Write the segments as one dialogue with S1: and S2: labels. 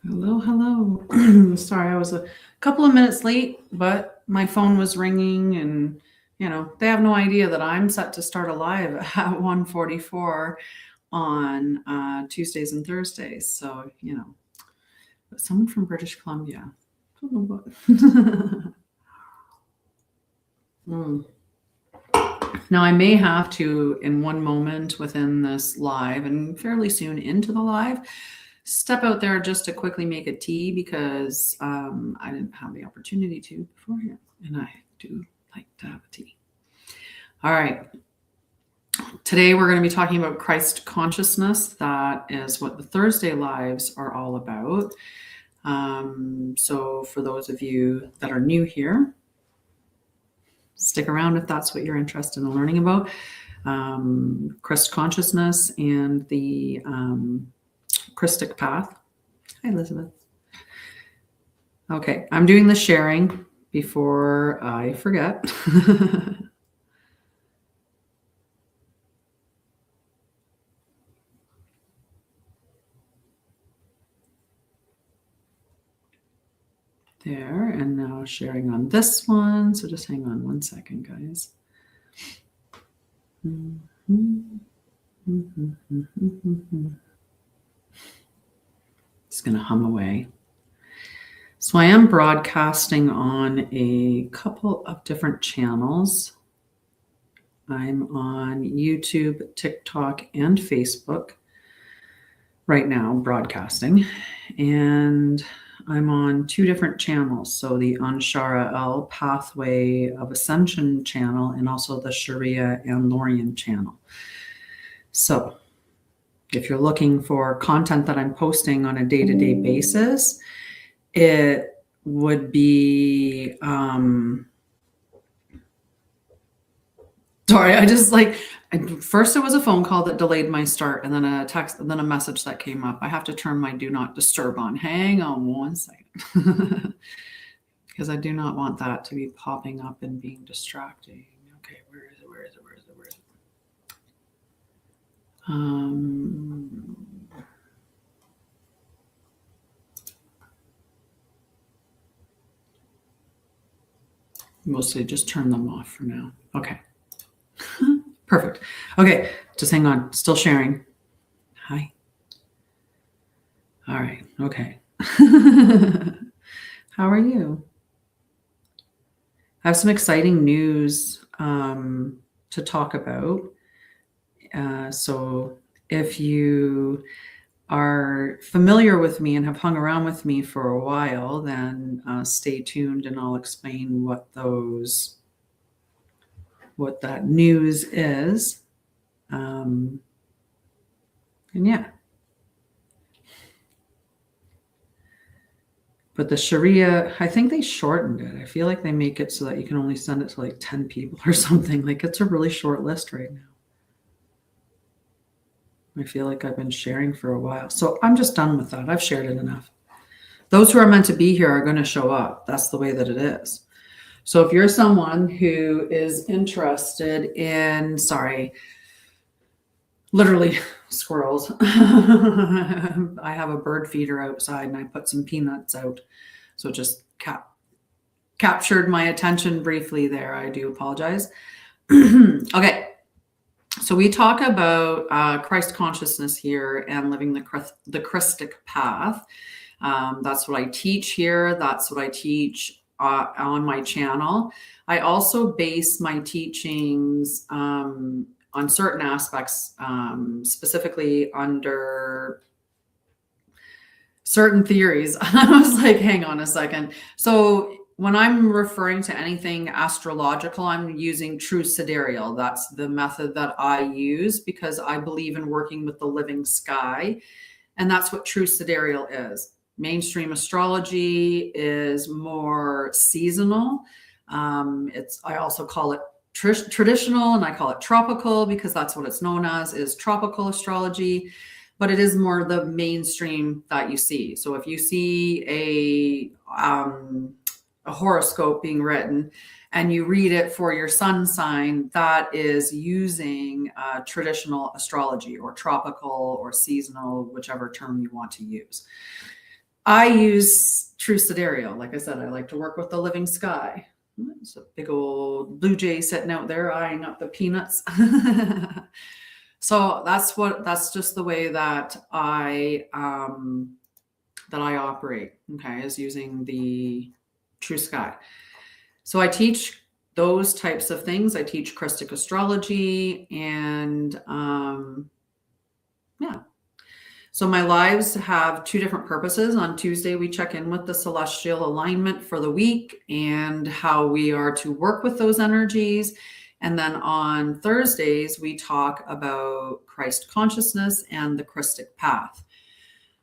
S1: Hello, hello. Sorry, I was a couple of minutes late, but my phone was ringing and they have no idea that I'm set to start a live at 1:44 on Tuesdays and Thursdays. So, but someone from British Columbia. Don't know what. Mm. Now, I may have to, in one moment within this live and fairly soon into the live, step out there just to quickly make a tea because I didn't have the opportunity to beforehand, and I do like to have a tea. All right. Today we're going to be talking about Christ consciousness. That is what the Thursday lives are all about. So for those of you that are new here, stick around if that's what you're interested in learning about. Christ consciousness and the Krystic Path. Hi, Elizabeth. Okay, I'm doing the sharing before I forget. There, and now sharing on this one. So just hang on one second, guys. Just going to hum away. So I am broadcasting on a couple of different channels. I'm on YouTube, TikTok, and Facebook right now, broadcasting. And I'm on two different channels. So the Anshara'El Pathway of Ascension channel and also the Sharia and Lorian channel. So if you're looking for content that I'm posting on a day-to-day basis, it would be sorry, I just first it was a phone call that delayed my start, and then a text, and then a message that came up. I have to turn my do not disturb on. Hang on one second. Because I do not want that to be popping up and being distracting. Okay, where is it? Mostly just turn them off for now. Okay. Perfect. Okay, just hang on. Still sharing. Hi. All right. Okay. How are you? I have some exciting news to talk about. So if you are familiar with me and have hung around with me for a while, then stay tuned and I'll explain what that news is. And yeah. But the Sharia, I think they shortened it. I feel like they make it so that you can only send it to like 10 people or something. Like it's a really short list right now. I feel like I've been sharing for a while. So I'm just done with that. I've shared it enough. Those who are meant to be here are going to show up. That's the way that it is. So if you're someone who is interested in, literally squirrels. I have a bird feeder outside and I put some peanuts out. So it just captured my attention briefly there. I do apologize. Okay. So we talk about Christ consciousness here and living the Krystic Path. That's what I teach here. That's what I teach on my channel. I also base my teachings on certain aspects, specifically under certain theories. I was like, hang on a second. So when I'm referring to anything astrological, I'm using true sidereal. That's the method that I use because I believe in working with the living sky. And that's what true sidereal is. Mainstream astrology is more seasonal. I also call it traditional, and I call it tropical because that's what it's known as, is tropical astrology. But it is more the mainstream that you see. So if you see a horoscope being written and you read it for your sun sign, that is using traditional astrology or tropical or seasonal, whichever term you want to use. I use true sidereal. Like I said, I like to work with the living sky. It's a big old blue jay sitting out there eyeing up the peanuts. So that's just the way that I operate, okay, is using the true sky. So I teach those types of things. I teach Krystic astrology and yeah. So my lives have two different purposes. On Tuesday, we check in with the celestial alignment for the week and how we are to work with those energies. And then on Thursdays, we talk about Christ consciousness and the Krystic Path.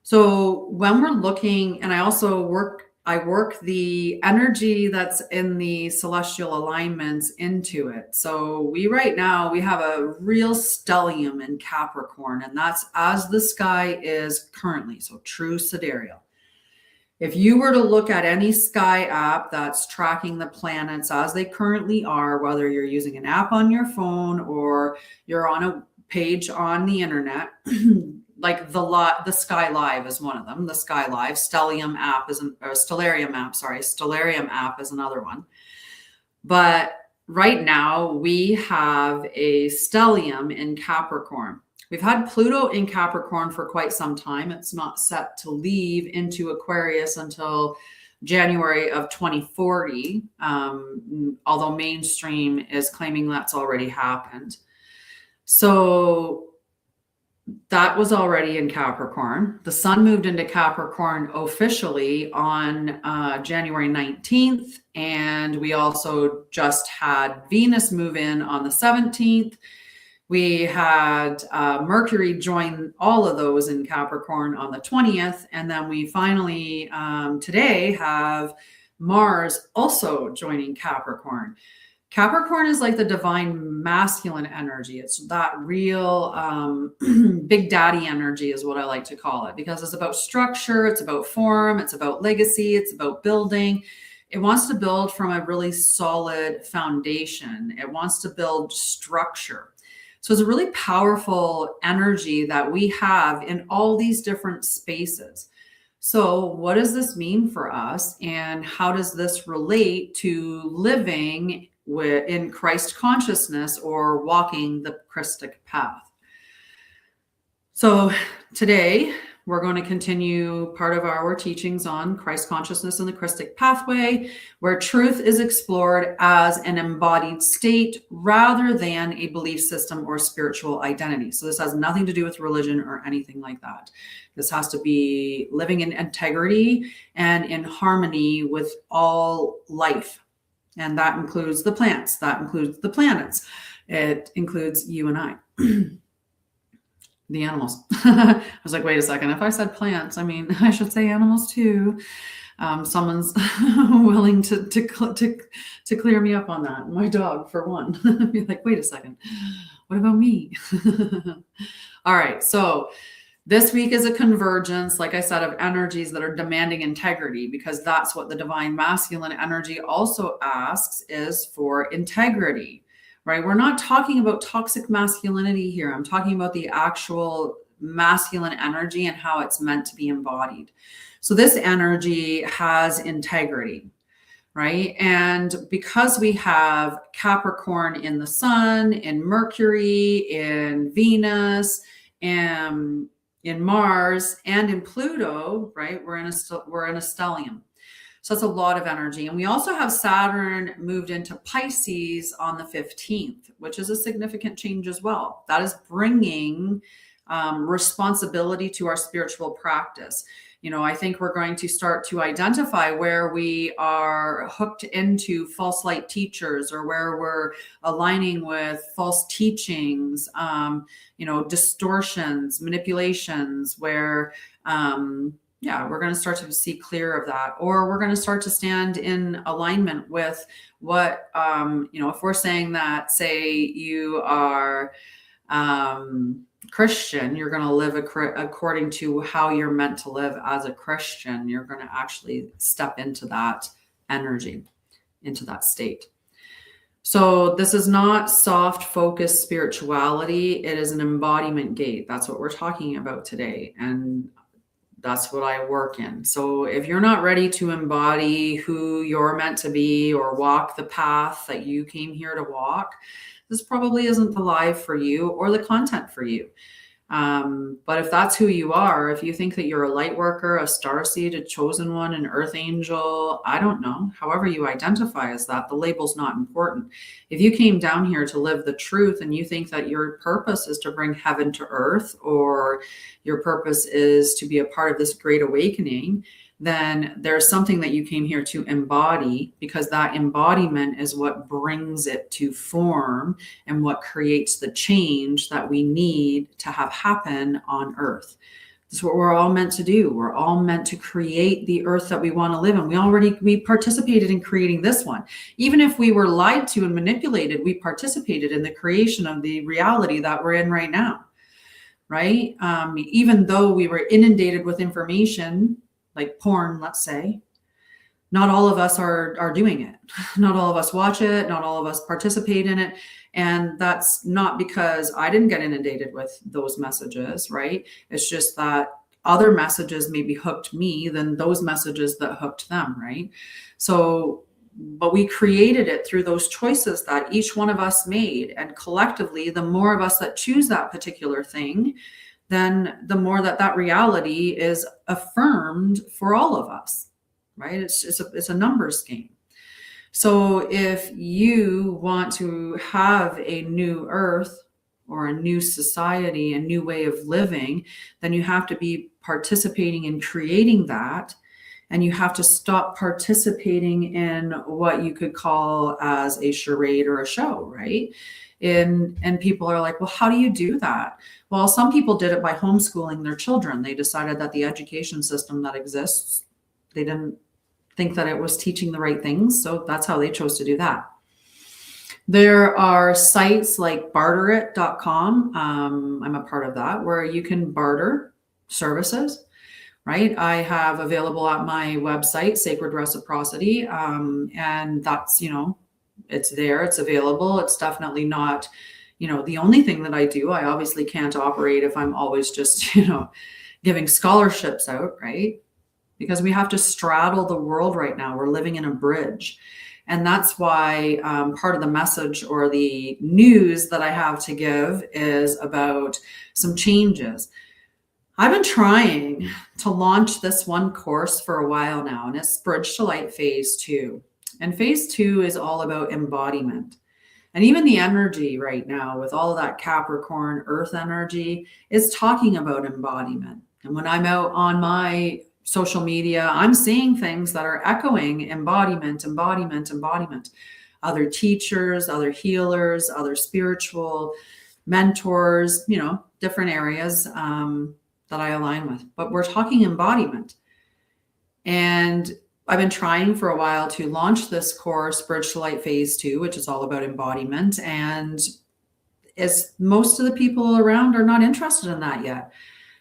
S1: So when we're looking, and I work the energy that's in the celestial alignments into it. So we have a real stellium in Capricorn, and that's as the sky is currently, so true sidereal. If you were to look at any sky app that's tracking the planets as they currently are, whether you're using an app on your phone or you're on a page on the internet, like the Sky Live is one of them. The Sky Live Stellarium app is Stellarium app is another one. But right now we have a stellium in Capricorn. We've had Pluto in Capricorn for quite some time. It's not set to leave into Aquarius until January of 2040, although mainstream is claiming that's already happened. So that was already in Capricorn. The sun moved into Capricorn officially on January 19th. And we also just had Venus move in on the 17th. We had Mercury join all of those in Capricorn on the 20th. And then we finally today have Mars also joining Capricorn. Capricorn is like the divine masculine energy. It's that real big daddy energy is what I like to call it, because it's about structure, it's about form, it's about legacy, it's about building. It wants to build from a really solid foundation. It wants to build structure. So it's a really powerful energy that we have in all these different spaces. So what does this mean for us? And how does this relate to living in Christ consciousness or walking the Krystic path? So today we're going to continue part of our teachings on Christ consciousness and the Krystic pathway, where truth is explored as an embodied state rather than a belief system or spiritual identity. So this has nothing to do with religion or anything like that. This has to be living in integrity and in harmony with all life. And that includes the plants, that includes the planets. It includes you and I. The animals. I was like, wait a second. If I said plants, I mean, I should say animals too. Someone's willing to clear me up on that. My dog, for one. Be like, wait a second. What about me? All right. So this week is a convergence, like I said, of energies that are demanding integrity, because that's what the divine masculine energy also asks, is for integrity. Right? We're not talking about toxic masculinity here. I'm talking about the actual masculine energy and how it's meant to be embodied. So this energy has integrity, right? And because we have Capricorn in the sun, in Mercury, in Venus, and in Mars, and in Pluto, right? We're in a stellium. So that's a lot of energy. And we also have Saturn moved into Pisces on the 15th, which is a significant change as well. That is bringing responsibility to our spiritual practice. You know, I think we're going to start to identify where we are hooked into false light teachers, or where we're aligning with false teachings, distortions, manipulations, where, we're going to start to see clear of that, or we're going to start to stand in alignment with what, if we're saying that, say you are Christian, you're going to live according to how you're meant to live as a Christian. You're going to actually step into that energy, into that state. So this is not soft focused spirituality. It is an embodiment gate. That's what we're talking about today. And That's what I work in. So if you're not ready to embody who you're meant to be or walk the path that you came here to walk, this probably isn't the live for you or the content for you. But if that's who you are, if you think that you're a light worker, a starseed, a chosen one, an earth angel, I don't know, however you identify as that, the label's not important. If you came down here to live the truth and you think that your purpose is to bring heaven to earth, or your purpose is to be a part of this great awakening, then there's something that you came here to embody, because that embodiment is what brings it to form and what creates the change that we need to have happen on earth. That's what we're all meant to do. We're all meant to create the earth that we want to live in. We participated in creating this one. Even if we were lied to and manipulated, we participated in the creation of the reality that we're in right now, right? Even though we were inundated with information, like porn, let's say, not all of us are doing it. Not all of us watch it. Not all of us participate in it. And that's not because I didn't get inundated with those messages, right? It's just that other messages maybe hooked me than those messages that hooked them, right? So, but we created it through those choices that each one of us made. And collectively, the more of us that choose that particular thing, then the more that reality is affirmed for all of us, right? It's a numbers game. So if you want to have a new earth or a new society, a new way of living, then you have to be participating in creating that. And you have to stop participating in what you could call as a charade or a show, right? And people are like, well, how do you do that? Well, some people did it by homeschooling their children. They decided that the education system that exists, they didn't think that it was teaching the right things. So that's how they chose to do that. There are sites like barterit.com. I'm a part of that, where you can barter services, right? I have available at my website, Sacred Reciprocity. And that's, it's there, it's available. It's definitely not, the only thing that I do. I obviously can't operate if I'm always just, giving scholarships out, right? Because we have to straddle the world right now. We're living in a bridge. And that's why part of the message or the news that I have to give is about some changes. I've been trying to launch this one course for a while now, and it's Bridge to Light Phase 2. And Phase 2 is all about embodiment. And even the energy right now with all of that Capricorn earth energy is talking about embodiment. And when I'm out on my social media, I'm seeing things that are echoing embodiment. Other teachers, other healers, other spiritual mentors, different areas that I align with. But we're talking embodiment. And I've been trying for a while to launch this course, Bridge to Light Phase 2, which is all about embodiment. And as most of the people around are not interested in that yet.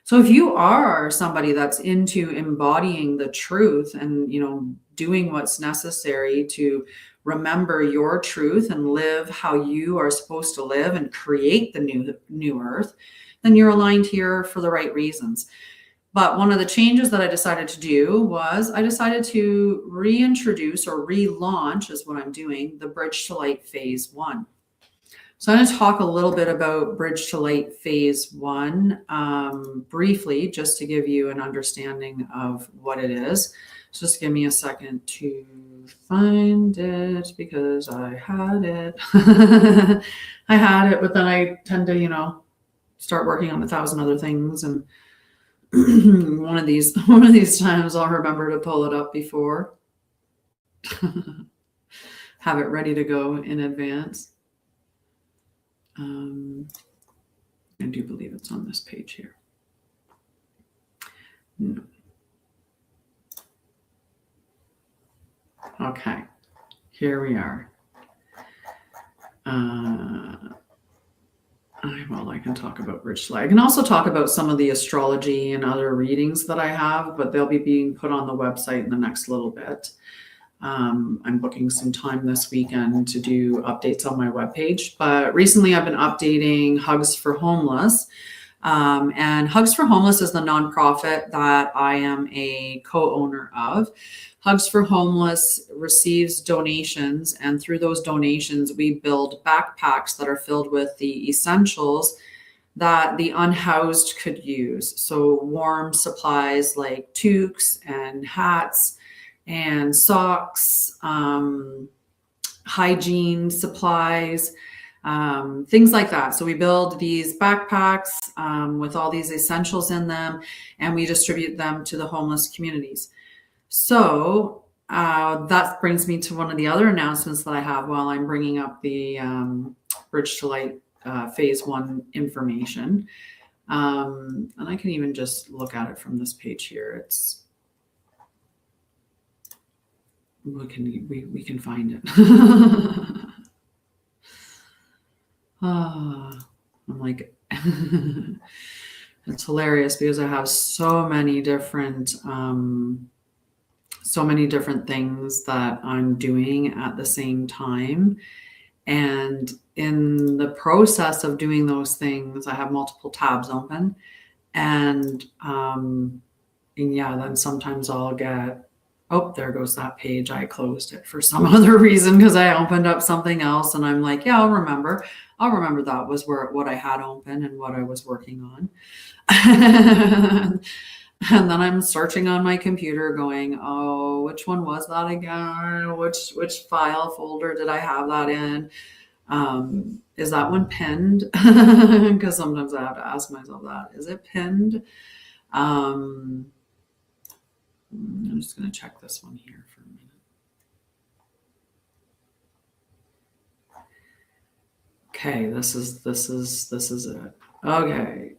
S1: So if you are somebody that's into embodying the truth and, doing what's necessary to remember your truth and live how you are supposed to live and create the new earth, then you're aligned here for the right reasons. But one of the changes that I decided to do was I decided to reintroduce or relaunch, is what I'm doing, the Bridge to Light Phase 1. So I'm going to talk a little bit about Bridge to Light Phase 1 briefly, just to give you an understanding of what it is. So just give me a second to find it, because I had it. I had it, but then I tend to, start working on 1,000 other things. And one of these times I'll remember to pull it up before. Have it ready to go in advance. I do believe it's on this page here. No. Okay, here we are. Well, I can talk about Bridge to Light. I can also talk about some of the astrology and other readings that I have, but they'll be being put on the website in the next little bit. I'm booking some time this weekend to do updates on my webpage. But recently I've been updating Hugs for Homeless, And Hugs for Homeless is the nonprofit that I am a co-owner of. Hugs for Homeless receives donations, and through those donations, we build backpacks that are filled with the essentials that the unhoused could use. So warm supplies like toques and hats and socks, hygiene supplies, things like that. So we build these backpacks with all these essentials in them, and we distribute them to the homeless communities. So that brings me to one of the other announcements that I have while I'm bringing up the Bridge to Light phase 1 information. And I can even just look at it from this page here. We can find it. I'm like, it's hilarious because I have so many different things that I'm doing at the same time. And in the process of doing those things, I have multiple tabs open. And yeah, then sometimes I'll get, oh, there goes that page. I closed it for some other reason because I opened up something else. And I'm like, yeah, I'll remember that was what I had open and what I was working on. And then I'm searching on my computer going, oh, which one was that again? Which file folder did I have that in? Is that one pinned? Because sometimes I have to ask myself that. Is it pinned? I'm just going to check this one here for a minute. Okay, this is it. Okay.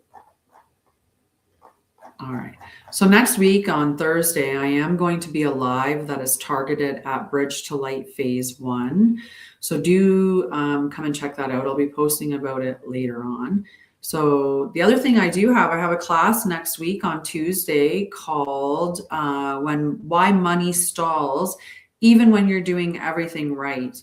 S1: All right. So next week on Thursday, I am going to be a live that is targeted at Bridge to Light phase 1. So do come and check that out. I'll be posting about it later on. So the other thing I have a class next week on Tuesday called Why Money Stalls, Even When You're Doing Everything Right.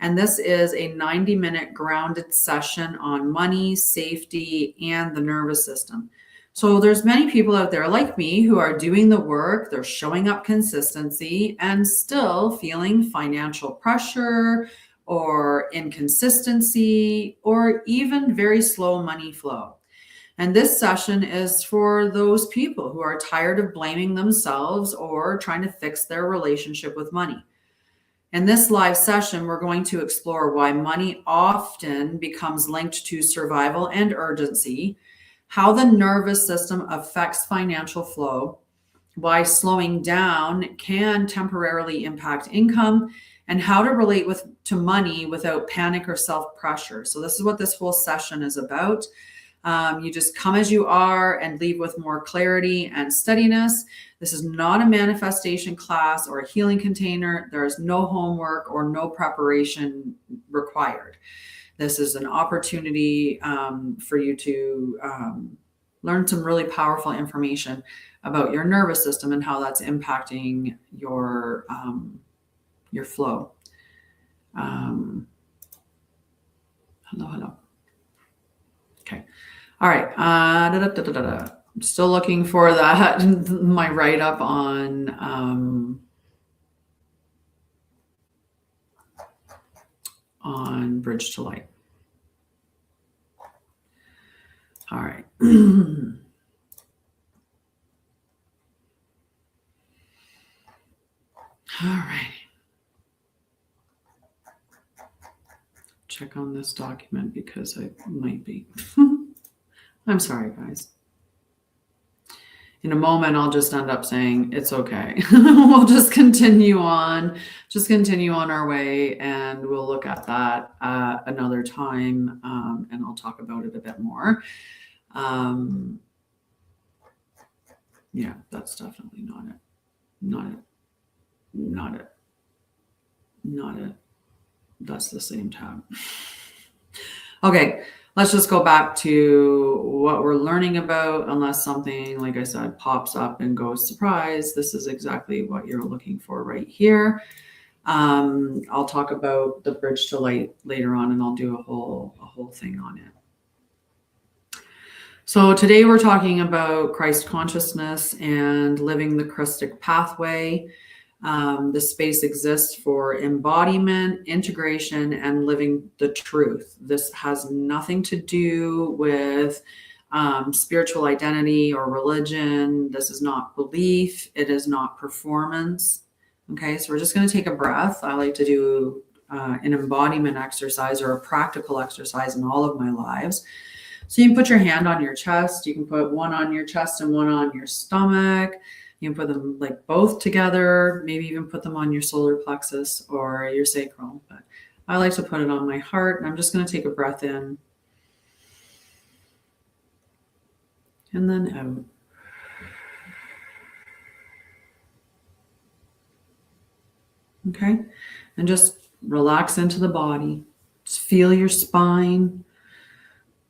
S1: And this is a 90-minute grounded session on money, safety, and the nervous system. So there's many people out there like me who are doing the work, they're showing up consistency and still feeling financial pressure or inconsistency or even very slow money flow. And this session is for those people who are tired of blaming themselves or trying to fix their relationship with money. In this live session, we're going to explore why money often becomes linked to survival and urgency, how the nervous system affects financial flow, why slowing down can temporarily impact income, and how to relate to money without panic or self-pressure. So this is what this whole session is about. You just come as you are and leave with more clarity and steadiness. This is not a manifestation class or a healing container. There is no homework or no preparation required. This is an opportunity for you to learn some really powerful information about your nervous system and how that's impacting your flow. Hello. Okay. All right. I'm still looking for that, my write-up on Bridge to Light. All right. All right. Check on this document because I might be. I'm sorry, guys. In a moment, I'll just end up saying it's okay. We'll just continue on our way, and we'll look at that another time, and I'll talk about it a bit more. Yeah, that's definitely not it. That's the same tab. Okay, let's just go back to what we're learning about, unless something, like I said, pops up and goes, surprise, this is exactly what you're looking for right here. I'll talk about the Bridge to Light later on, and I'll do a whole thing on it. So today we're talking about Christ consciousness and living the Krystic Pathway. This space exists for embodiment, integration, and living the truth. This has nothing to do with spiritual identity or religion. This is not belief. It is not performance. Okay, so we're just going to take a breath. I like to do an embodiment exercise or a practical exercise in all of my lives. So you can put your hand on your chest. You can put one on your chest and one on your stomach. You can put them like both together, maybe even put them on your solar plexus or your sacral. But I like to put it on my heart. And I'm just going to take a breath in and then out. Okay. And just relax into the body. Just feel your spine.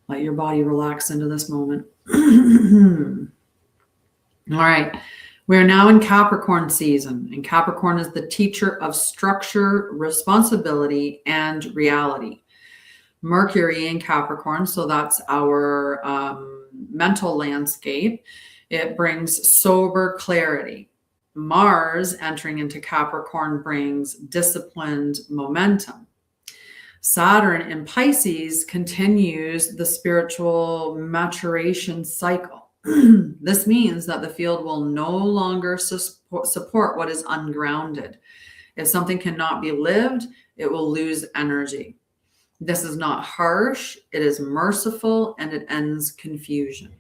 S1: Let your body relax into this moment. All right. We're now in Capricorn season, and Capricorn is the teacher of structure, responsibility, and reality. Mercury in Capricorn, so that's our mental landscape. It brings sober clarity. Mars entering into Capricorn brings disciplined momentum. Saturn in Pisces continues the spiritual maturation cycle. This means that the field will no longer support what is ungrounded. If something cannot be lived, it will lose energy. This is not harsh, it is merciful, and it ends confusion.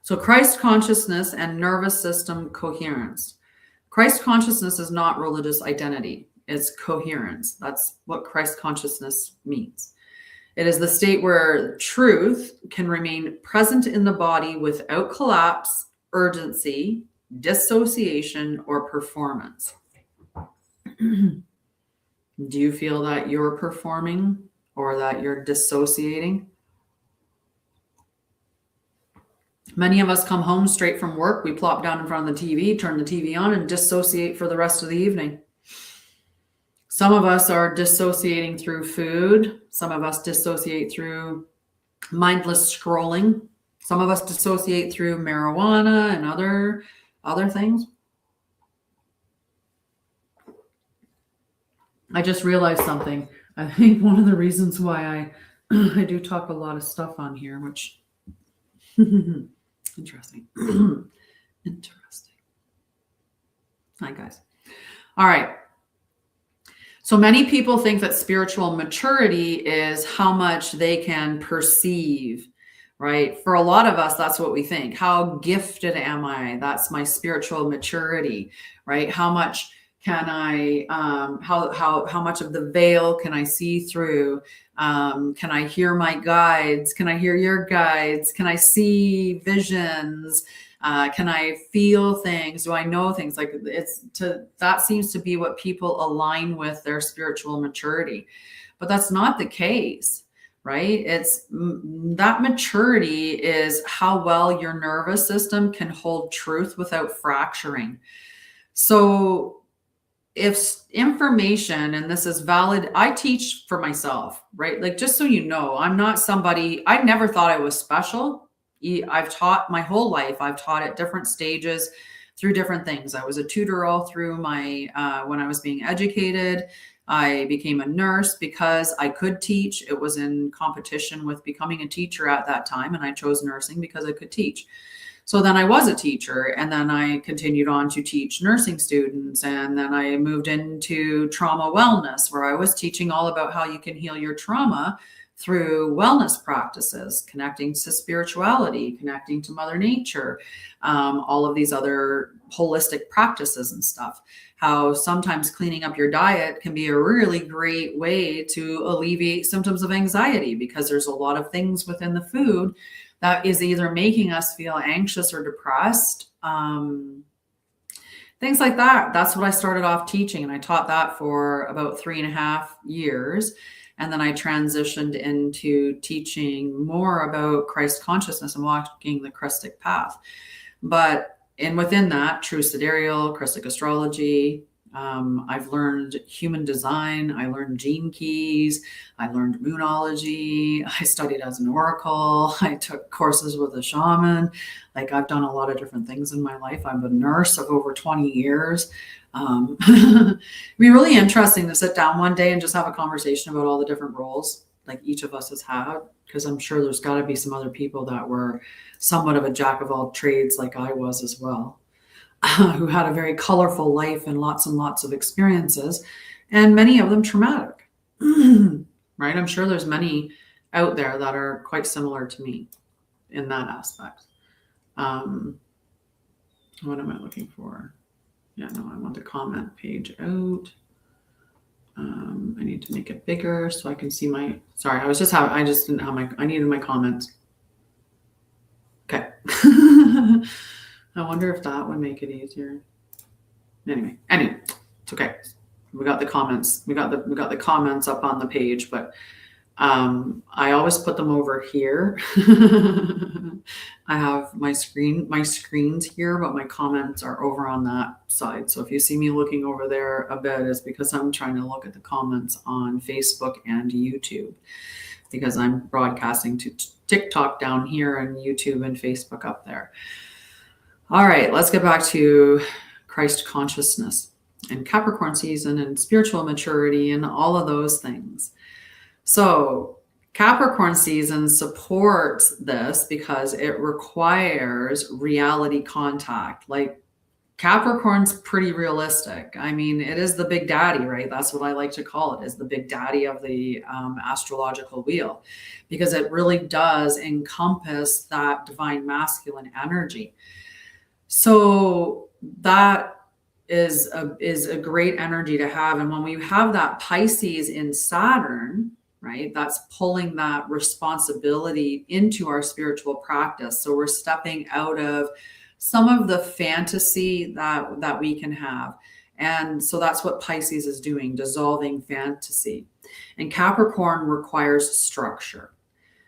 S1: So Christ consciousness and nervous system coherence. Christ consciousness is not religious identity. It's coherence. That's what Christ consciousness means. It is the state where truth can remain present in the body without collapse, urgency, dissociation, or performance. Do you feel that you're performing or that you're dissociating? Many of us come home straight from work. We plop down in front of the TV, turn the TV on, and dissociate for the rest of the evening. Some of us are dissociating through food. Some of us dissociate through mindless scrolling. Some of us dissociate through marijuana and other things. I just realized something. I think one of the reasons why I do talk a lot of stuff on here, which interesting. Interesting. Hi, guys. All right. So many people think that spiritual maturity is how much they can perceive, right? For a lot of us, that's what we think. How gifted am I? That's my spiritual maturity, right? How much can I, how much of the veil can I see through? Can I hear my guides? Can I hear your guides? Can I see visions? Can I feel things? Do I know things? Like that seems to be what people align with their spiritual maturity, but that's not the case, right? It's that maturity is how well your nervous system can hold truth without fracturing. So if information, and this is valid, I teach for myself, right? Like, just so you know, I'm not somebody, I never thought I was special. I've taught my whole life. I've taught at different stages through different things. I was a tutor all through my, when I was being educated. I became a nurse because I could teach. It was in competition with becoming a teacher at that time. And I chose nursing because I could teach. So then I was a teacher, and then I continued on to teach nursing students. And then I moved into trauma wellness, where I was teaching all about how you can heal your trauma through wellness practices, connecting to spirituality, connecting to Mother Nature, all of these other holistic practices and stuff. How sometimes cleaning up your diet can be a really great way to alleviate symptoms of anxiety, because there's a lot of things within the food that is either making us feel anxious or depressed. Things like that. That's what I started off teaching. And I taught that for about 3.5 years. And then I transitioned into teaching more about Christ consciousness and walking the Krystic Path. But within that, true sidereal, Krystic astrology, I've learned human design. I learned gene keys. I learned moonology. I studied as an oracle. I took courses with a shaman. Like, I've done a lot of different things in my life. I'm a nurse of over 20 years. It'd be really interesting to sit down one day and just have a conversation about all the different roles like each of us has had, because I'm sure there's got to be some other people that were somewhat of a jack of all trades like I was as well, who had a very colorful life and lots of experiences, and many of them traumatic. Right? I'm sure there's many out there that are quite similar to me in that aspect. What am I looking for? Yeah, no, I want the comment page out. I need to make it bigger so I can see my, sorry, I needed my comments. Okay. I wonder if that would make it easier. Anyway, it's okay. We got the comments. We got the comments up on the page, but I always put them over here. I have my screens here, but my comments are over on that side. So if you see me looking over there a bit, it's because I'm trying to look at the comments on Facebook and YouTube, because I'm broadcasting to TikTok down here and YouTube and Facebook up there. All right, let's get back to Christ consciousness and Capricorn season and spiritual maturity and all of those things. So Capricorn season supports this because it requires reality contact. Like, Capricorn's pretty realistic. I mean, it is the big daddy, right? That's what I like to call it, is the big daddy of the astrological wheel, because it really does encompass that divine masculine energy. So that is a great energy to have. And when we have that Pisces in Saturn, right, that's pulling that responsibility into our spiritual practice. So we're stepping out of some of the fantasy that we can have. And so that's what Pisces is doing, dissolving fantasy. And Capricorn requires structure.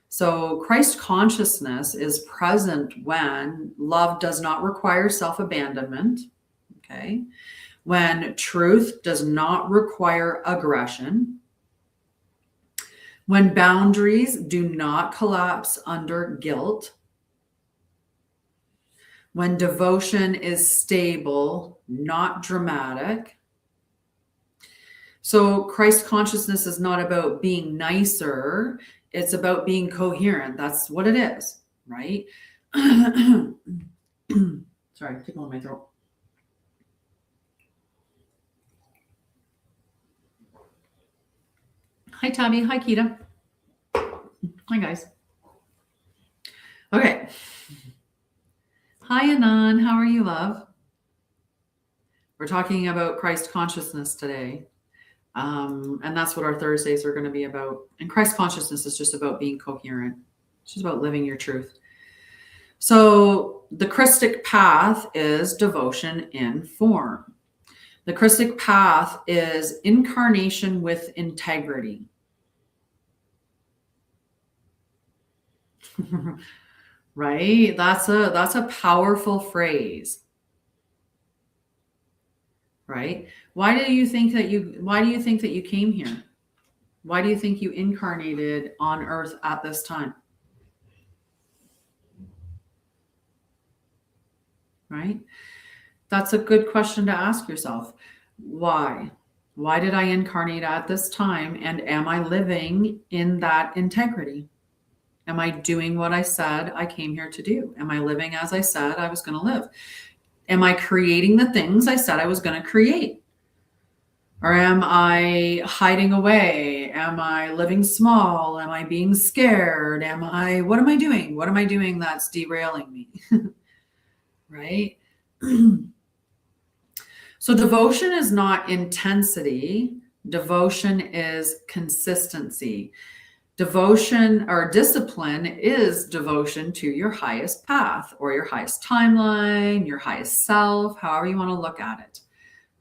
S1: So Christ consciousness is present when love does not require self-abandonment, okay? When truth does not require aggression, when boundaries do not collapse under guilt, when devotion is stable, not dramatic. So Christ consciousness is not about being nicer. It's about being coherent. That's what it is, right? Sorry, tickle in my throat. Hi, Tabby. Hi, Kita. Hi, guys. Okay. Hi, Anan. How are you, love? We're talking about Christ consciousness today. And that's what our Thursdays are going to be about. And Christ consciousness is just about being coherent. It's just about living your truth. So the Krystic Path is devotion in form. The Krystic Path is incarnation with integrity. Right? That's a powerful phrase. Right? Why do you think that you came here? Why do you think you incarnated on Earth at this time? Right? That's a good question to ask yourself. Why? Why did I incarnate at this time? And am I living in that integrity? Am I doing what I said I came here to do? Am I living as I said I was going to live? Am I creating the things I said I was going to create? Or am I hiding away? Am I living small? Am I being scared? What am I doing? What am I doing that's derailing me? Right? So devotion is not intensity. Devotion is consistency. Devotion or discipline is devotion to your highest path or your highest timeline, your highest self, however you want to look at it.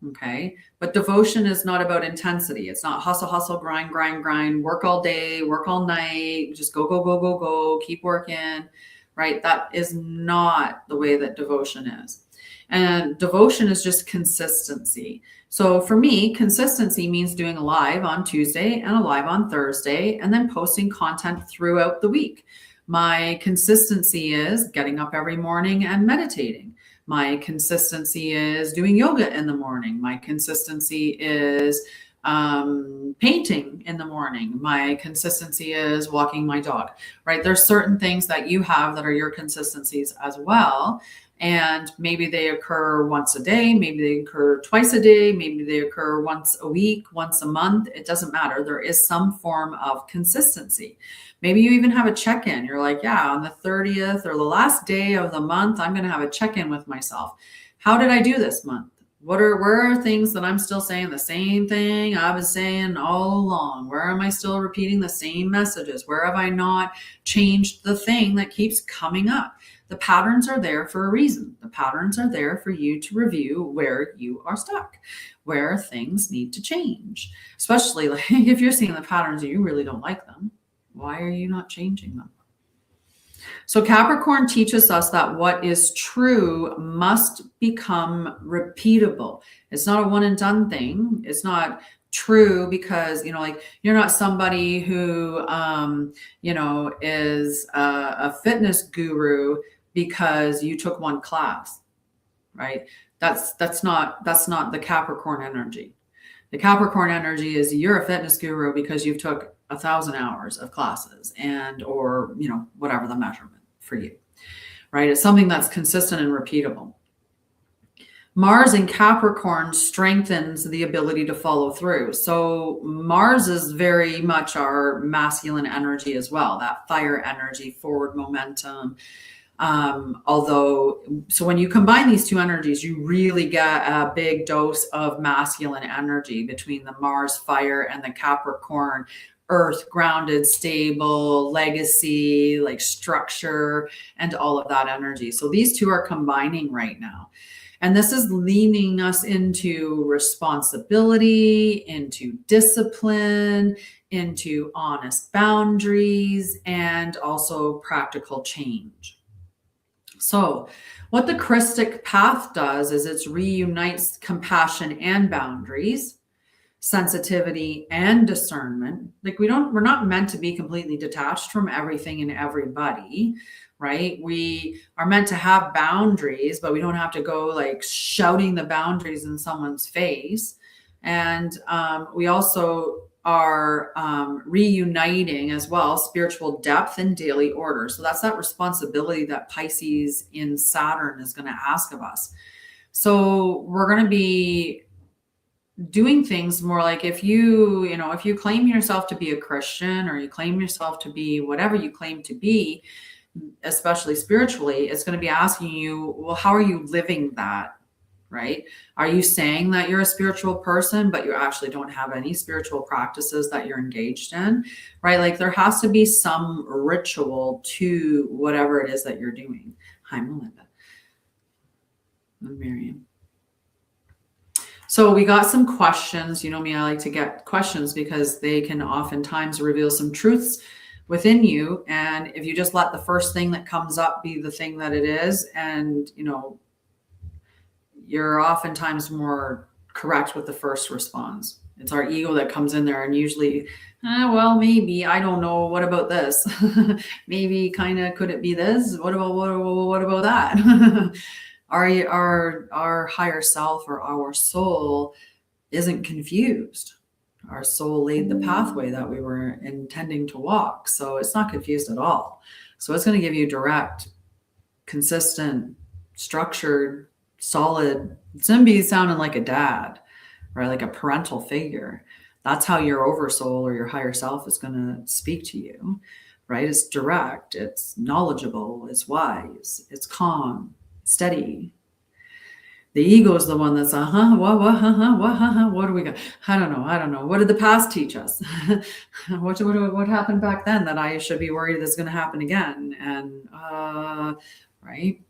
S1: Okay. But devotion is not about intensity. It's not hustle, hustle, grind, grind, grind, work all day, work all night, just go, go, go, go, go, keep working, right? That is not the way that devotion is. And devotion is just consistency. So for me, consistency means doing a live on Tuesday and a live on Thursday, and then posting content throughout the week. My consistency is getting up every morning and meditating. My consistency is doing yoga in the morning. My consistency is painting in the morning. My consistency is walking my dog, right? There's certain things that you have that are your consistencies as well. And maybe they occur once a day, maybe they occur twice a day, maybe they occur once a week, once a month. It doesn't matter. There is some form of consistency. Maybe you even have a check-in. You're like, yeah, on the 30th or the last day of the month, I'm going to have a check-in with myself. How did I do this month? Where are things that I'm still saying the same thing I was saying all along? Where am I still repeating the same messages? Where have I not changed the thing that keeps coming up? The patterns are there for a reason. The patterns are there for you to review where you are stuck, where things need to change. Especially like if you're seeing the patterns and you really don't like them, why are you not changing them? So Capricorn teaches us that what is true must become repeatable. It's not a one and done thing. It's not true because, like you're not somebody who, is a fitness guru because you took one class, right? That's not the Capricorn energy. The Capricorn energy is you're a fitness guru because you've took 1,000 hours of classes or whatever the measurement for you, right? It's something that's consistent and repeatable. Mars in Capricorn strengthens the ability to follow through. So Mars is very much our masculine energy as well, that fire energy, forward momentum. So when you combine these two energies, you really get a big dose of masculine energy between the Mars fire and the Capricorn earth, grounded, stable, legacy, like structure, and all of that energy. So these two are combining right now. And this is leaning us into responsibility, into discipline, into honest boundaries, and also practical change. So what the Krystic Path does is it reunites compassion and boundaries, sensitivity and discernment. Like we're not meant to be completely detached from everything and everybody, right? We are meant to have boundaries, but we don't have to go like shouting the boundaries in someone's face. And we also are reuniting as well spiritual depth and daily order. So that's that responsibility that Pisces in Saturn is going to ask of us. So we're going to be doing things more like if you claim yourself to be a Christian or you claim yourself to be whatever you claim to be, especially spiritually, it's going to be asking you, well, how are you living that? Right? Are you saying that you're a spiritual person, but you actually don't have any spiritual practices that you're engaged in, right? Like there has to be some ritual to whatever it is that you're doing. Hi, Melinda. I'm Miriam. So we got some questions. You know me, I like to get questions because they can oftentimes reveal some truths within you. And if you just let the first thing that comes up be the thing that it is, and, you're oftentimes more correct with the first response. It's our ego that comes in there and usually, well, maybe, I don't know. What about this? Maybe kind of, could it be this? What about that? Our higher self or our soul isn't confused. Our soul laid the pathway that we were intending to walk. So it's not confused at all. So it's going to give you direct, consistent, structured, solid. It's going to be sounding like a dad, right? Like a parental figure. That's how your oversoul or your higher self is going to speak to you, right? It's direct, it's knowledgeable, it's wise, it's calm, steady. The ego is the one that's what do we got? I don't know. What did the past teach us? what happened back then that I should be worried that's going to happen again? And right.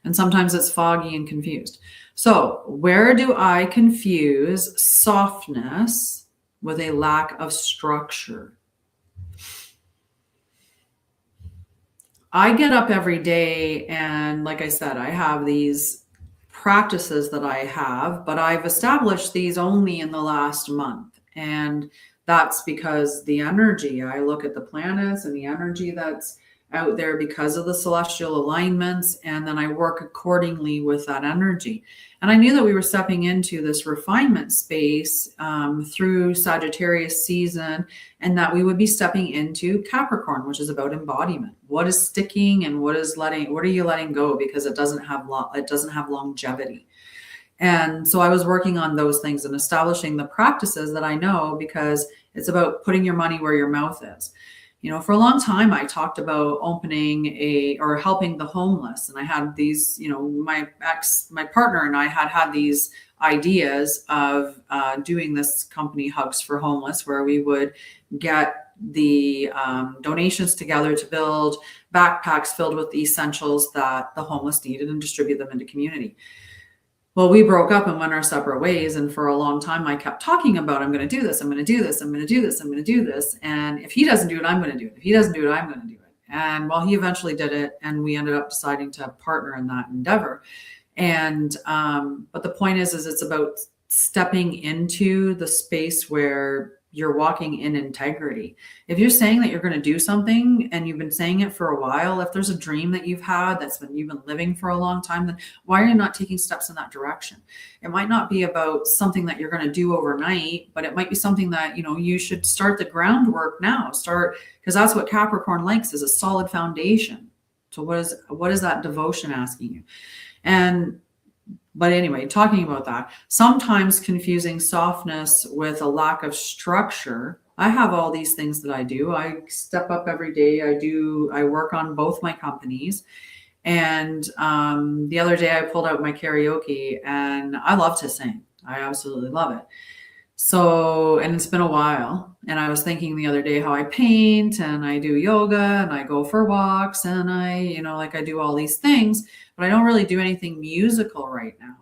S1: And sometimes it's foggy and confused. So where do I confuse softness with a lack of structure? I get up every day and like I said, I have these practices that I have, but I've established these only in the last month. And that's because the energy, I look at the planets and the energy that's out there because of the celestial alignments, and then I work accordingly with that energy. And I knew that we were stepping into this refinement space through Sagittarius season, and that we would be stepping into Capricorn, which is about embodiment. What is sticking and what are you letting go because it doesn't have longevity. And so I was working on those things and establishing the practices that I know, because it's about putting your money where your mouth is. For a long time, I talked about helping the homeless. And I had these, my partner and I had these ideas of doing this company, Hugs for Homeless, where we would get the donations together to build backpacks filled with the essentials that the homeless needed and distribute them into community. Well, we broke up and went our separate ways. And for a long time, I kept talking about, I'm going to do this. I'm going to do this. I'm going to do this. I'm going to do this. And if he doesn't do it, I'm going to do it. If he doesn't do it, I'm going to do it. And well, he eventually did it. And we ended up deciding to partner in that endeavor. And, but the point is it's about stepping into the space where you're walking in integrity. If you're saying that you're going to do something and you've been saying it for a while, if there's a dream that you've had you've been living for a long time, then why are you not taking steps in that direction? It might not be about something that you're going to do overnight, but it might be something that, you should start the groundwork now. Because that's what Capricorn likes, is a solid foundation. So what is that devotion asking you? But anyway, talking about that, sometimes confusing softness with a lack of structure. I have all these things that I do. I step up every day. I work on both my companies. And the other day I pulled out my karaoke, and I love to sing. I absolutely love it. So, and it's been a while. And I was thinking the other day how I paint and I do yoga and I go for walks and I do all these things, but I don't really do anything musical right now.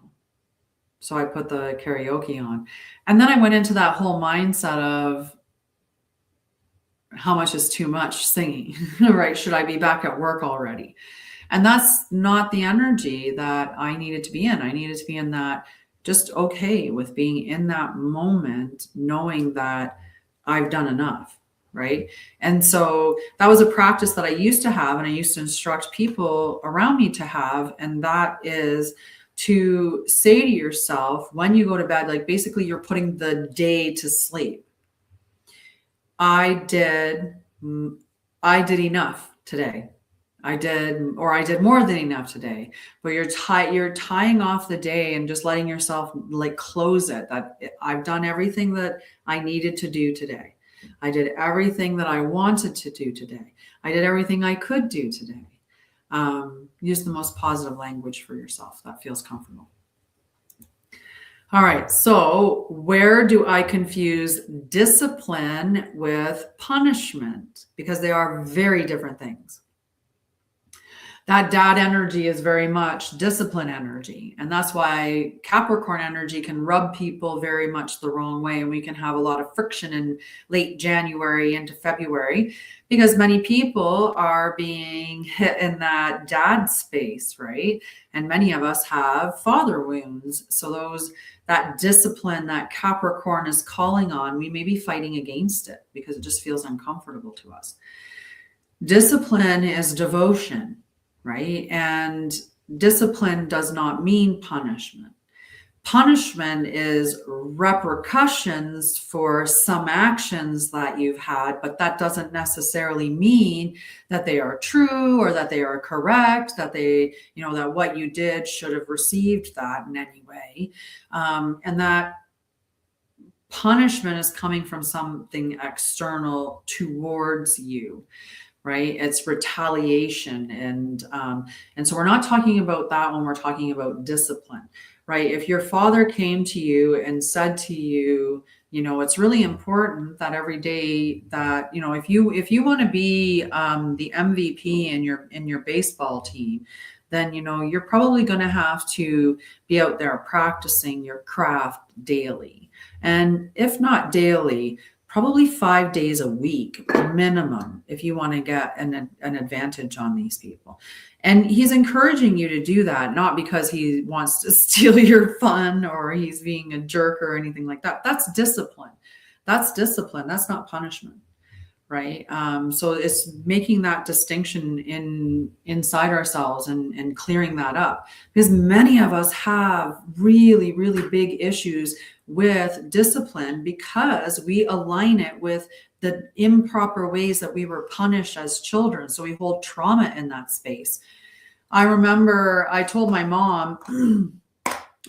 S1: So I put the karaoke on. And then I went into that whole mindset of how much is too much singing, right? Should I be back at work already? And that's not the energy that I needed to be in. I needed to be in that just okay with being in that moment, knowing that I've done enough, right? And so that was a practice that I used to have, and I used to instruct people around me to have, and that is to say to yourself when you go to bed, like basically you're putting the day to sleep. I did enough today. I did more than enough today, but you're tying off the day and just letting yourself like close it. That I've done everything that I needed to do today. I did everything that I wanted to do today. I did everything I could do today. Use the most positive language for yourself. That feels comfortable. All right. So where do I confuse discipline with punishment? Because they are very different things. That dad energy is very much discipline energy. And that's why Capricorn energy can rub people very much the wrong way. And we can have a lot of friction in late January into February, because many people are being hit in that dad space, right? And many of us have father wounds. So that discipline that Capricorn is calling on, we may be fighting against it because it just feels uncomfortable to us. Discipline is devotion. Right? And discipline does not mean punishment. Punishment is repercussions for some actions that you've had, but that doesn't necessarily mean that they are true or that they are correct, that that what you did should have received that in any way. And that punishment is coming from something external towards you. Right? It's retaliation. And so we're not talking about that when we're talking about discipline, right? If your father came to you and said to you, it's really important that every day that, if you want to be the MVP in your baseball team, then, you're probably going to have to be out there practicing your craft daily. And if not daily, probably 5 days a week minimum if you want to get an advantage on these people. And he's encouraging you to do that, not because he wants to steal your fun or he's being a jerk or anything like that. That's discipline. That's discipline. That's not punishment. Right. So it's making that distinction inside ourselves and clearing that up, because many of us have really, really big issues with discipline because we align it with the improper ways that we were punished as children. So we hold trauma in that space. I remember I told my mom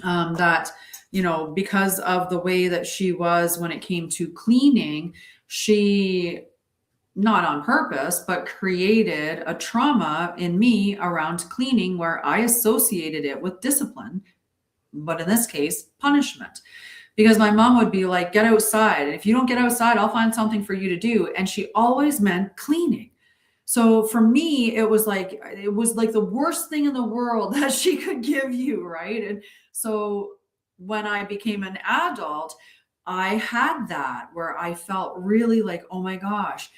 S1: that, because of the way that she was when it came to cleaning, she, not on purpose, but created a trauma in me around cleaning where I associated it with discipline, but in this case, punishment. Because my mom would be like, get outside. And if you don't get outside, I'll find something for you to do. And she always meant cleaning. So for me, it was like the worst thing in the world that she could give you, right? And so when I became an adult, I had that where I felt really like, oh my gosh,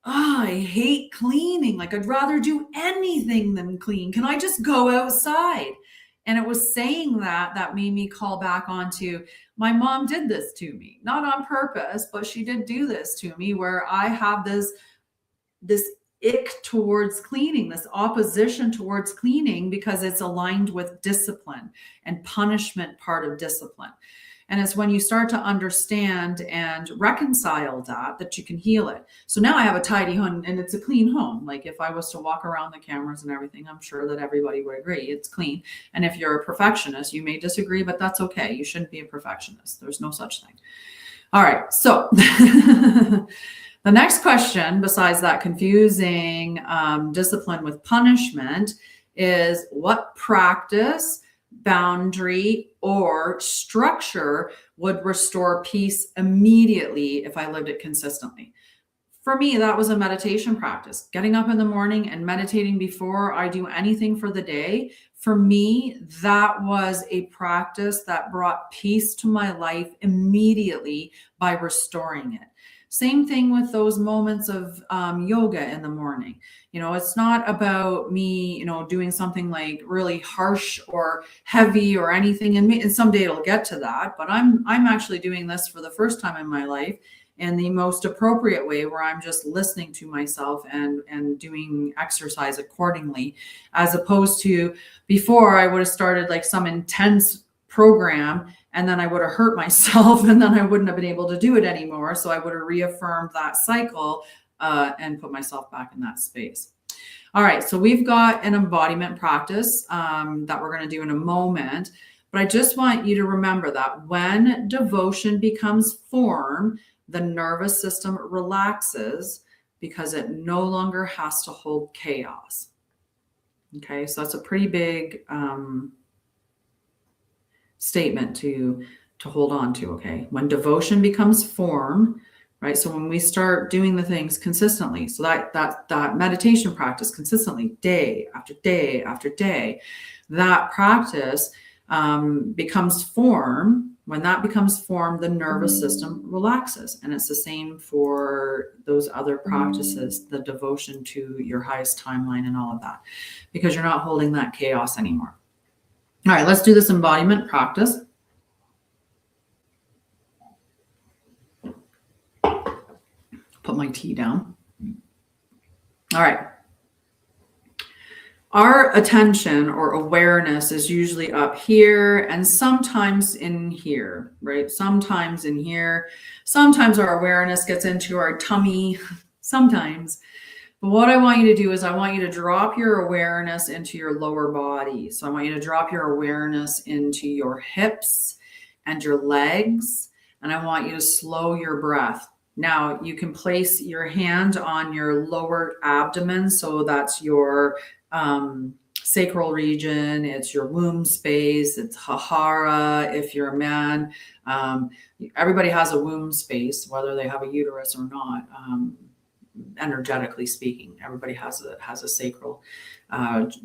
S1: I hate cleaning. Like, I'd rather do anything than clean. Can I just go outside? And it was saying that made me call back onto, my mom did this to me, not on purpose, but she did do this to me, where I have this ick towards cleaning, this opposition towards cleaning, because it's aligned with discipline and punishment part of discipline. And it's when you start to understand and reconcile that you can heal it. So now I have a tidy home and it's a clean home. Like, if I was to walk around the cameras and everything, I'm sure that everybody would agree it's clean. And if you're a perfectionist, you may disagree, but that's okay. You shouldn't be a perfectionist. There's no such thing. All right. So the next question, besides that confusing discipline with punishment, is what practice, boundary, or structure would restore peace immediately if I lived it consistently? For me, that was a meditation practice. Getting up in the morning and meditating before I do anything for the day. For me, that was a practice that brought peace to my life immediately by restoring it. Same thing with those moments of yoga in the morning. It's not about me, doing something like really harsh or heavy or anything. And someday it'll get to that. But I'm actually doing this for the first time in my life in the most appropriate way, where I'm just listening to myself and doing exercise accordingly, as opposed to before I would have started like some intense program and then I would have hurt myself and then I wouldn't have been able to do it anymore. So I would have reaffirmed that cycle and put myself back in that space. All right, so we've got an embodiment practice that we're going to do in a moment, but I just want you to remember that when devotion becomes form, the nervous system relaxes because it no longer has to hold chaos. Okay, so that's a pretty big statement to hold on to. Okay, when devotion becomes form, right? So when we start doing the things consistently, so that meditation practice consistently, day after day after day, that practice becomes form. When that becomes form, the nervous system relaxes. And it's the same for those other practices, the devotion to your highest timeline and all of that, because you're not holding that chaos anymore. All right, let's do this embodiment practice. Put my tea down. All right. Our attention or awareness is usually up here and sometimes in here, right? Sometimes in here. Sometimes our awareness gets into our tummy, sometimes. But what I want you to do is I want you to drop your awareness into your lower body. So I want you to drop your awareness into your hips and your legs. And I want you to slow your breath. Now you can place your hand on your lower abdomen. So that's your sacral region. It's your womb space. It's Hahara. If you're a man, everybody has a womb space, whether they have a uterus or not. Energetically speaking, everybody has a sacral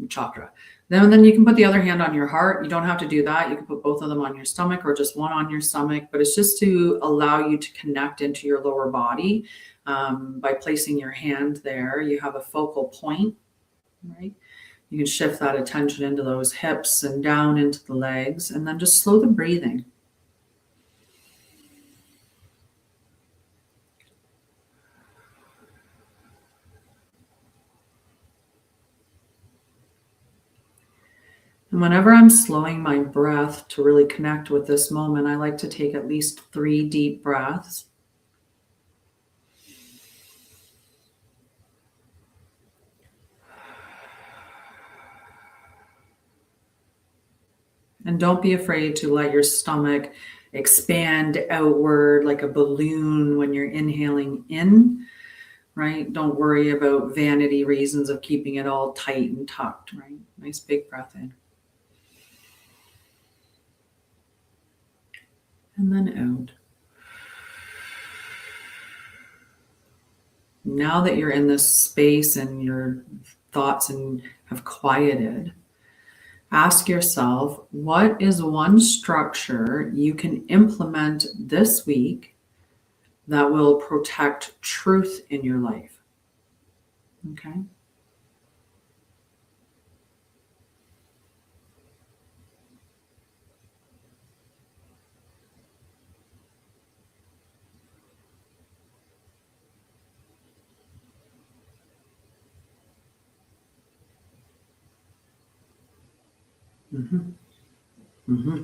S1: chakra. Then you can put the other hand on your heart. You don't have to do that. You can put both of them on your stomach or just one on your stomach, but it's just to allow you to connect into your lower body. By placing your hand there, you have a focal point, right? You can shift that attention into those hips and down into the legs, and then just slow the breathing. And whenever I'm slowing my breath to really connect with this moment, I like to take at least 3 deep breaths. And don't be afraid to let your stomach expand outward like a balloon when you're inhaling in, right? Don't worry about vanity reasons of keeping it all tight and tucked, right? Nice big breath in. And then out. Now that you're in this space and your thoughts and have quieted, ask yourself, what is one structure you can implement this week that will protect truth in your life? Okay. Mm-hmm. Mm-hmm.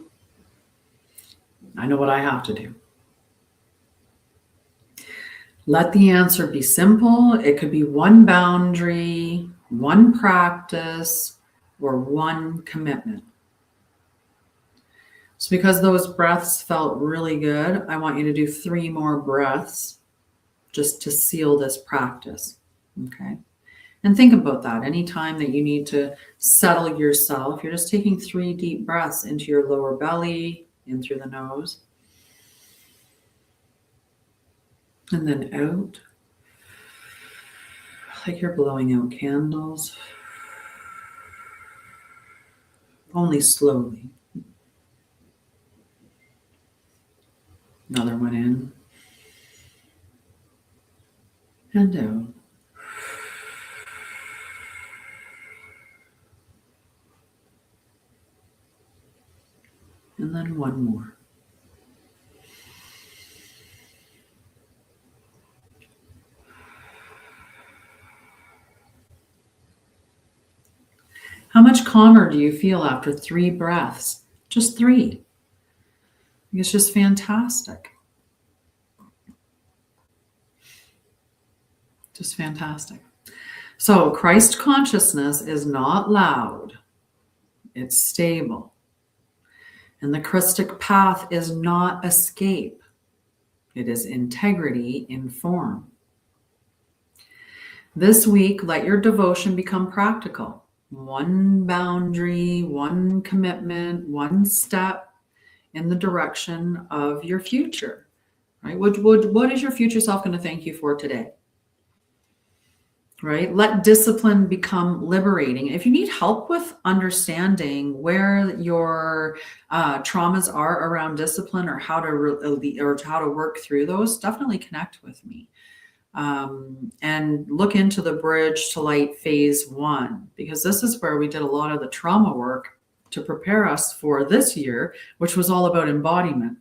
S1: I know what I have to do. Let the answer be simple. It could be one boundary, one practice, or one commitment. So because those breaths felt really good, I want you to do 3 more breaths just to seal this practice. Okay. And think about that. Anytime that you need to settle yourself, you're just taking 3 deep breaths into your lower belly, in through the nose, and then out, like you're blowing out candles, only slowly. Another one in and out. And then one more. How much calmer do you feel after 3 breaths? Just 3. It's just fantastic. Just fantastic. So Christ consciousness is not loud. It's stable. And the Krystic Path is not escape. It is integrity in form. This week, let your devotion become practical. One boundary, one commitment, one step in the direction of your future. Right? What is your future self going to thank you for today? Right? Let discipline become liberating. If you need help with understanding where your traumas are around discipline or how to work through those, definitely connect with me. And look into the Bridge to Light phase 1, because this is where we did a lot of the trauma work to prepare us for this year, which was all about embodiment.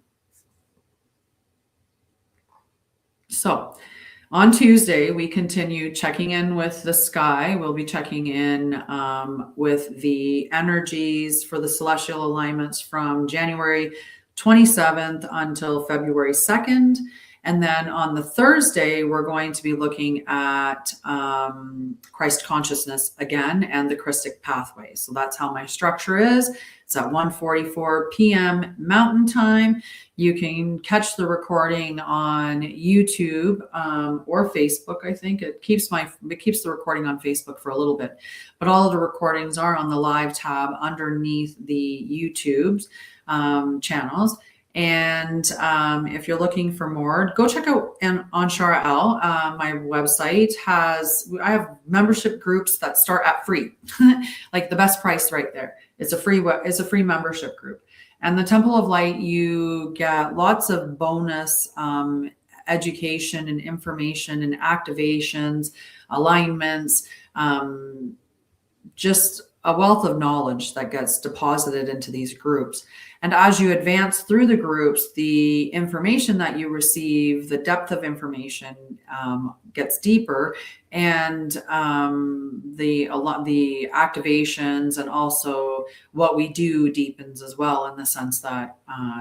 S1: So on Tuesday, we continue checking in with the sky. We'll be checking in with the energies for the celestial alignments from January 27th until February 2nd. And then on the Thursday, we're going to be looking at Christ consciousness again and the Krystic Pathway. So that's how my structure is. It's at 1:44 p.m. Mountain Time. You can catch the recording on YouTube or Facebook. I think it keeps the recording on Facebook for a little bit, but all of the recordings are on the live tab underneath the YouTube's channels. And if you're looking for more, go check out Anshara'El. My website I have membership groups that start at free, like the best price right there. It's a free membership group. And the Temple of Light, you get lots of bonus education and information and activations, alignments, just a wealth of knowledge that gets deposited into these groups. And as you advance through the groups, the information that you receive, the depth of information gets deeper, and the activations and also what we do deepens as well, in the sense that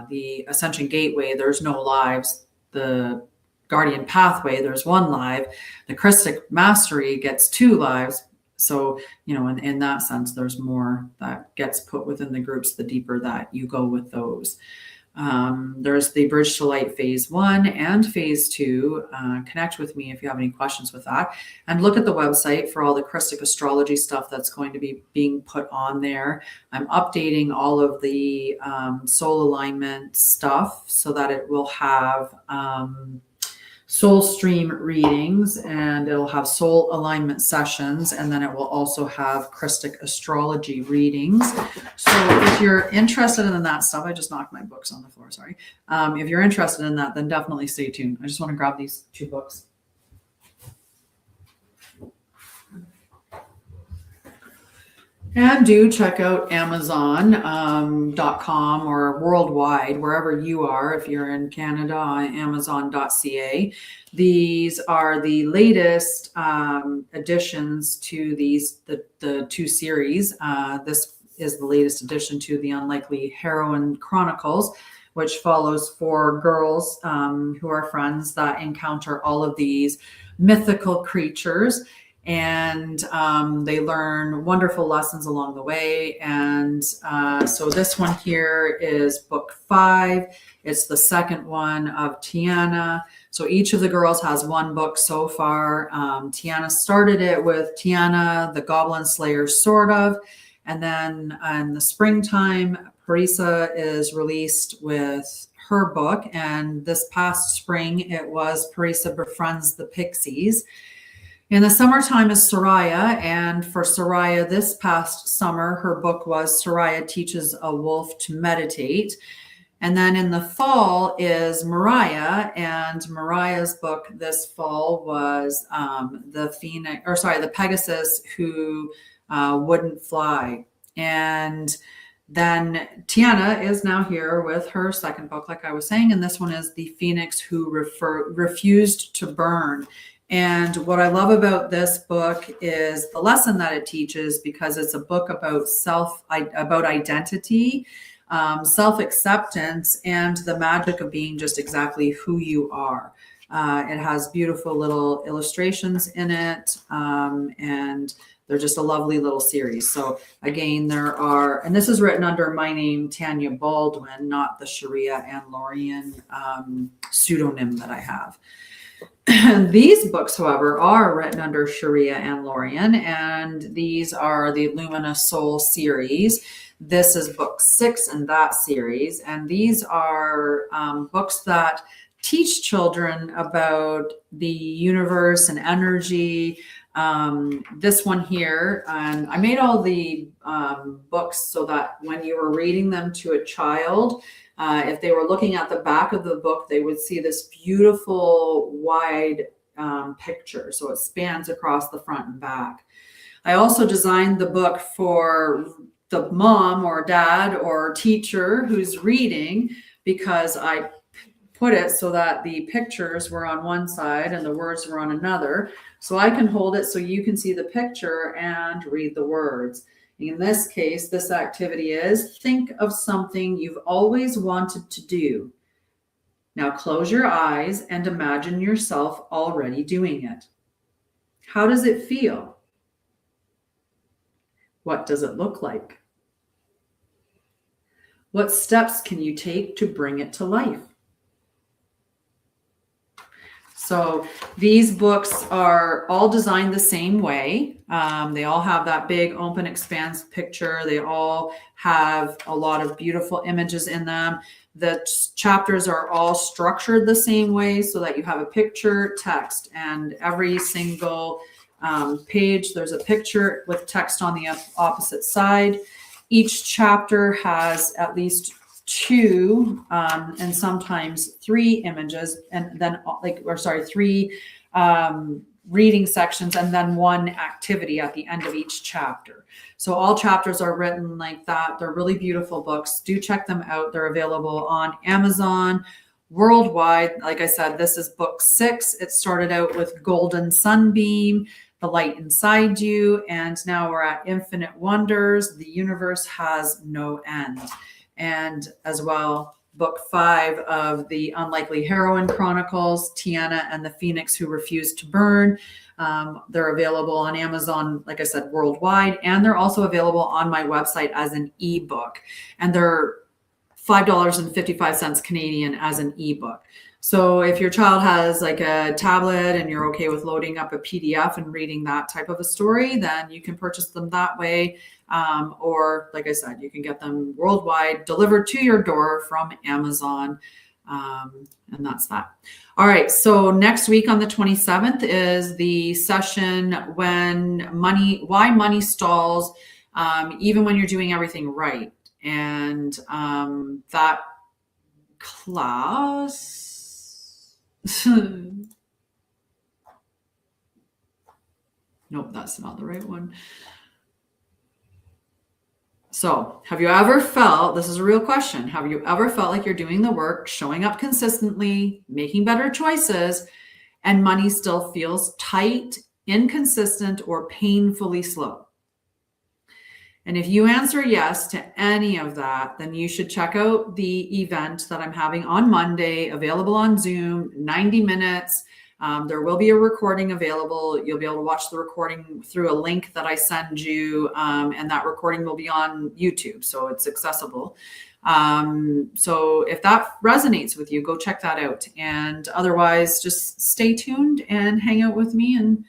S1: the Ascension Gateway, there's no lives. The Guardian Pathway, there's one live. The Krystic Mastery gets 2 lives. So, in that sense, there's more that gets put within the groups the deeper that you go with those. There's the Bridge to Light Phase 1 and Phase 2. Connect with me if you have any questions with that. And look at the website for all the Krystic astrology stuff that's going to be being put on there. I'm updating all of the soul alignment stuff so that it will have soul stream readings, and it'll have soul alignment sessions, and then it will also have Krystic astrology readings. So if you're interested in that stuff, I just knocked my books on the floor, sorry. If you're interested in that, then definitely stay tuned. I just want to grab these 2 books. And do check out Amazon.com or worldwide, wherever you are. If you're in Canada, Amazon.ca. These are the latest additions to the 2 series. This is the latest addition to the Unlikely Heroine Chronicles, which follows 4 girls who are friends that encounter all of these mythical creatures. And they learn wonderful lessons along the way. And so this one here is book 5. It's the second one of Tiana. So each of the girls has 1 book so far. Tiana started it with Tiana, the Goblin Slayer, sort of. And then in the springtime, Parisa is released with her book. And this past spring, it was Parisa Befriends the Pixies. In the summertime is Soraya, and for Soraya this past summer, her book was Soraya Teaches a Wolf to Meditate. And then in the fall is Mariah, and Mariah's book this fall was the Pegasus Who Wouldn't Fly. And then Tiana is now here with her second book, like I was saying, and this one is The Phoenix Who Refused to Burn. And what I love about this book is the lesson that it teaches, because it's a book about identity, self-acceptance, and the magic of being just exactly who you are. It has beautiful little illustrations in it, and they're just a lovely little series. So again, and this is written under my name, Tanya Baldwin, not the Sharia and Lorian pseudonym that I have. These books, however, are written under Sharia and Lorian, and these are the Lumina Soul series. This is book 6 in that series, and these are books that teach children about the universe and energy. This one here, and I made all the books so that when you were reading them to a child, if they were looking at the back of the book, they would see this beautiful wide picture. So it spans across the front and back. I also designed the book for the mom or dad or teacher who's reading, because I put it so that the pictures were on one side and the words were on another. So I can hold it so you can see the picture and read the words. In this case, this activity is think of something you've always wanted to do. Now close your eyes and imagine yourself already doing it. How does it feel? What does it look like? What steps can you take to bring it to life? So these books are all designed the same way. They all have that big open expanse picture. They all have a lot of beautiful images in them. The chapters are all structured the same way so that you have a picture, text, and every single page, there's a picture with text on the opposite side. Each chapter has at least 2 and sometimes 3 images, and then three reading sections, and then 1 activity at the end of each chapter. So all chapters are written like that. They're really beautiful books. Do check them out. They're available on Amazon worldwide. Like I said, this is book 6. It started out with Golden Sunbeam, The Light Inside You, and now we're at Infinite Wonders. The Universe Has No End. And as well, book 5 of the Unlikely Heroine Chronicles, Tiana and the Phoenix Who Refused to Burn. They're available on Amazon, like I said, worldwide, and they're also available on my website as an ebook. And they're $5.55 Canadian as an ebook. So if your child has like a tablet and you're okay with loading up a PDF and reading that type of a story, then you can purchase them that way. Or like I said, you can get them worldwide, delivered to your door from Amazon. And that's that. All right. So next week on the 27th is the session why money stalls, even when you're doing everything right. And that class, nope, that's not the right one. So have you ever felt, this is a real question, have you ever felt like you're doing the work, showing up consistently, making better choices, and money still feels tight, inconsistent, or painfully slow? And if you answer yes to any of that, then you should check out the event that I'm having on Monday, available on Zoom, 90 minutes. There will be a recording available. You'll be able to watch the recording through a link that I send you, and that recording will be on YouTube, so it's accessible. So if that resonates with you, go check that out. And otherwise, just stay tuned and hang out with me. And,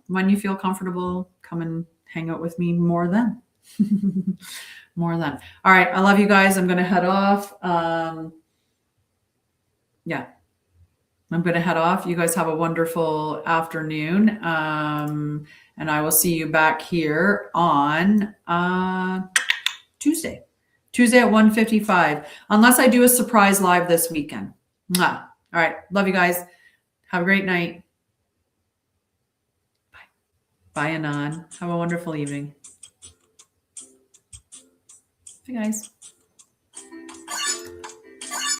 S1: when you feel comfortable, come and hang out with me more then. More then. All right. I love you guys. I'm going to head off. I'm going to head off. You guys have a wonderful afternoon. And I will see you back here on Tuesday at 1:55, unless I do a surprise live this weekend. Mwah. All right. Love you guys. Have a great night. Bye. Bye, Anon. Have a wonderful evening. Bye, guys.